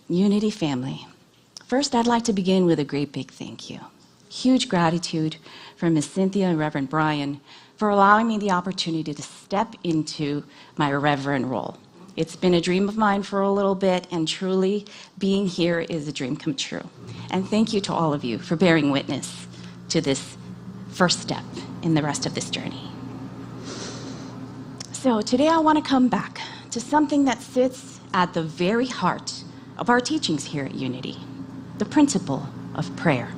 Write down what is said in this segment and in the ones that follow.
Unity family. First, I'd like to begin with a great big thank you. Huge gratitude for Miss Cynthia and Reverend Brian for allowing me the opportunity to step into my reverend role. It's been a dream of mine for a little bit, and truly being here is a dream come true. And thank you to all of you for bearing witness to this first step in the rest of this journey. So today I want to come back to something that sits at the very heart of our teachings here at Unity, the principle of prayer.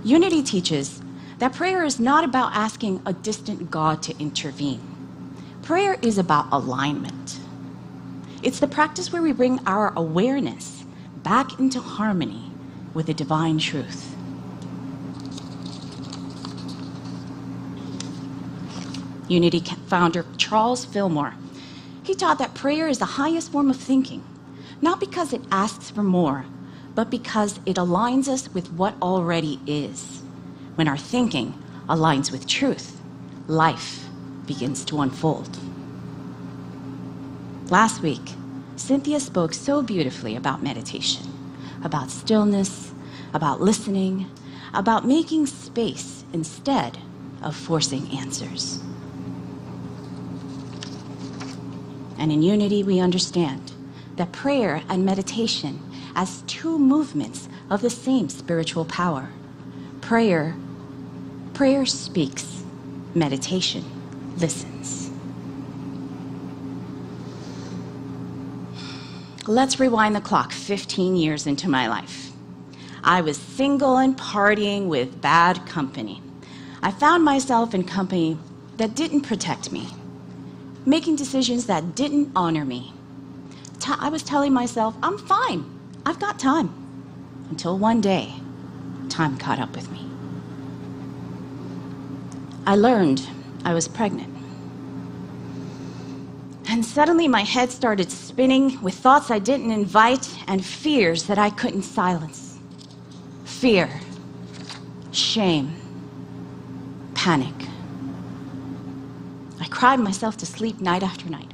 Unity teaches that prayer is not about asking a distant God to intervene. Prayer is about alignment. It's the practice where we bring our awareness back into harmony with the divine truth. Unity founder Charles Fillmore, he taught that prayer is the highest form of thinking, not because it asks for more, but because it aligns us with what already is. When our thinking aligns with truth, life begins to unfold. Last week, Cynthia spoke so beautifully about meditation, about stillness, about listening, about making space instead of forcing answers. And in Unity, we understand that prayer and meditation as two movements of the same spiritual power. Prayer speaks, meditation listens. Let's rewind the clock 15 years into my life. I was single and partying with bad company. I found myself in company that didn't protect me, making decisions that didn't honor me. I was telling myself, I'm fine, I've got time. Until one day, time caught up with me. I learned I was pregnant. And suddenly my head started spinning with thoughts I didn't invite and fears that I couldn't silence. Fear, shame, panic. I cried myself to sleep night after night,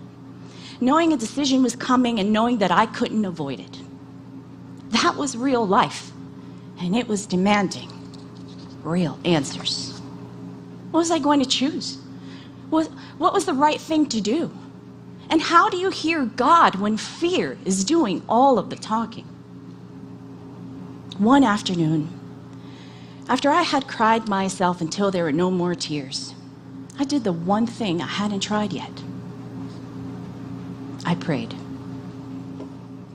knowing a decision was coming and knowing that I couldn't avoid it. That was real life, and it was demanding real answers. What was I going to choose? What was the right thing to do? And how do you hear God when fear is doing all of the talking? One afternoon, after I had cried myself until there were no more tears, I did the one thing I hadn't tried yet. I prayed.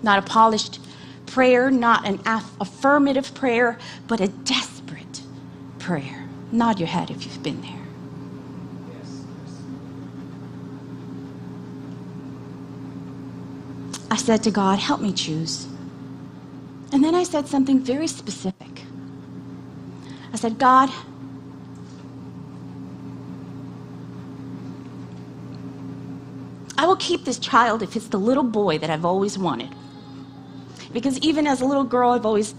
Not a polished prayer, not an affirmative prayer, but a desperate prayer. Nod your head if you've been there. I said to God, help me choose. And then I said something very specific. I said, God, I will keep this child if it's the little boy that I've always wanted. Because even as a little girl, I've always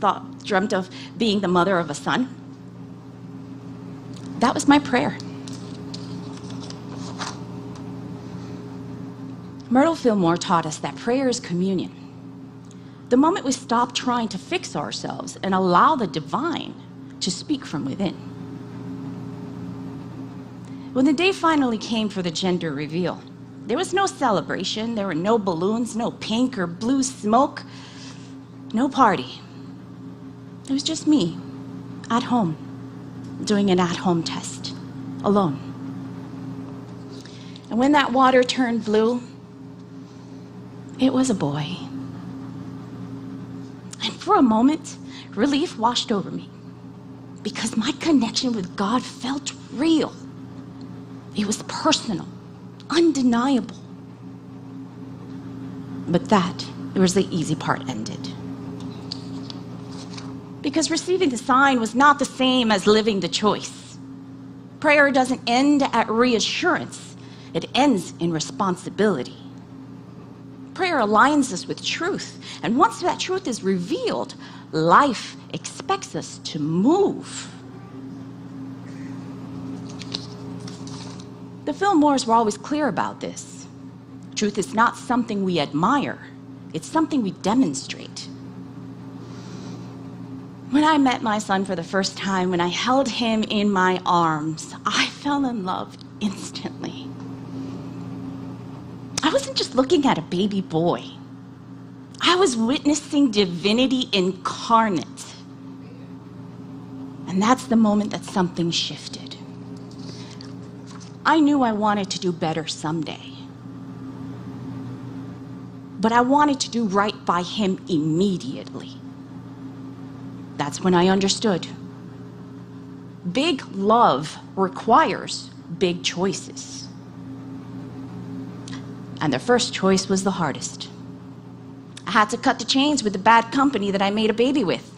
dreamt of being the mother of a son. That was my prayer. Myrtle Fillmore taught us that prayer is communion. The moment we stop trying to fix ourselves and allow the divine to speak from within. When the day finally came for the gender reveal, there was no celebration, there were no balloons, no pink or blue smoke, no party. It was just me, at home, doing an at-home test, alone. And when that water turned blue, it was a boy. And for a moment, relief washed over me, because my connection with God felt real. It was personal, undeniable. But that was the easy part ended. Because receiving the sign was not the same as living the choice. Prayer doesn't end at reassurance. It ends in responsibility. Prayer aligns us with truth. And once that truth is revealed, life expects us to move. The Fillmores were always clear about this. Truth is not something we admire. It's something we demonstrate. When I met my son for the first time, when I held him in my arms, I fell in love instantly. I wasn't just looking at a baby boy. I was witnessing divinity incarnate. And that's the moment that something shifted. I knew I wanted to do better someday. But I wanted to do right by him immediately. That's when I understood. Big love requires big choices. And the first choice was the hardest. I had to cut the chains with the bad company that I made a baby with.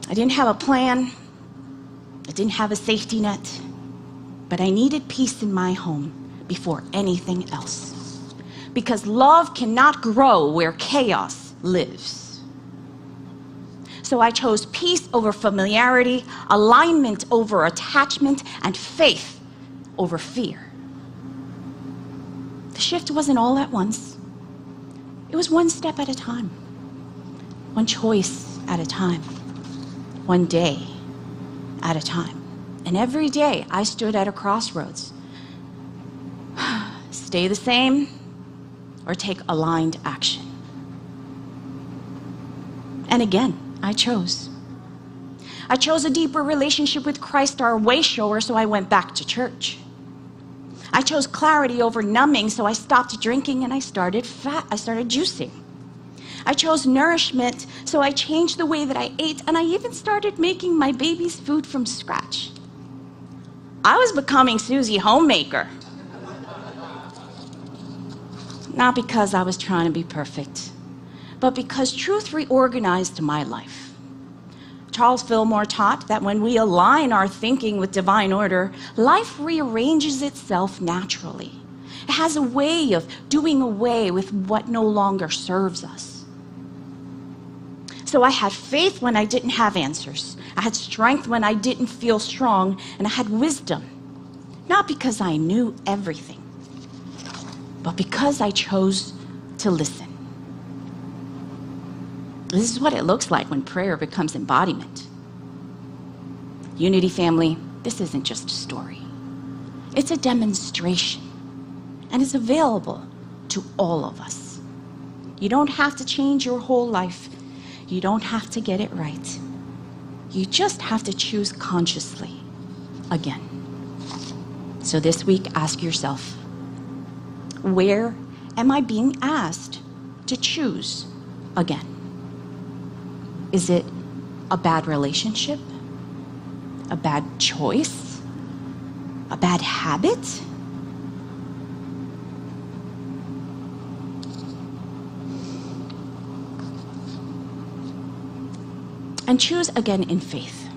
I didn't have a plan. I didn't have a safety net. But I needed peace in my home before anything else. Because love cannot grow where chaos lives. So I chose peace over familiarity, alignment over attachment, and faith over fear. The shift wasn't all at once. It was one step at a time, one choice at a time, one day at a time. And every day I stood at a crossroads. Stay the same or take aligned action. And again, I chose. I chose a deeper relationship with Christ, our way shower, so I went back to church. I chose clarity over numbing, so I stopped drinking and I started juicing. I chose nourishment, so I changed the way that I ate, and I even started making my baby's food from scratch. I was becoming Susie Homemaker. Not because I was trying to be perfect, but because truth reorganized my life. Charles Fillmore taught that when we align our thinking with divine order, life rearranges itself naturally. It has a way of doing away with what no longer serves us. So I had faith when I didn't have answers. I had strength when I didn't feel strong, and I had wisdom, not because I knew everything, but because I chose to listen. This is what it looks like when prayer becomes embodiment. Unity family, this isn't just a story. It's a demonstration, and it's available to all of us. You don't have to change your whole life. You don't have to get it right. You just have to choose consciously again. So this week, ask yourself, where am I being asked to choose again? Is it a bad relationship? A bad choice? A bad habit? And choose again in faith.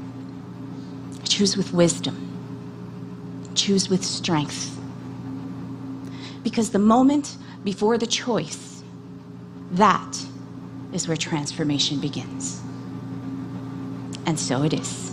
Choose with wisdom. Choose with strength. Because the moment before the choice, that is where transformation begins. And so it is.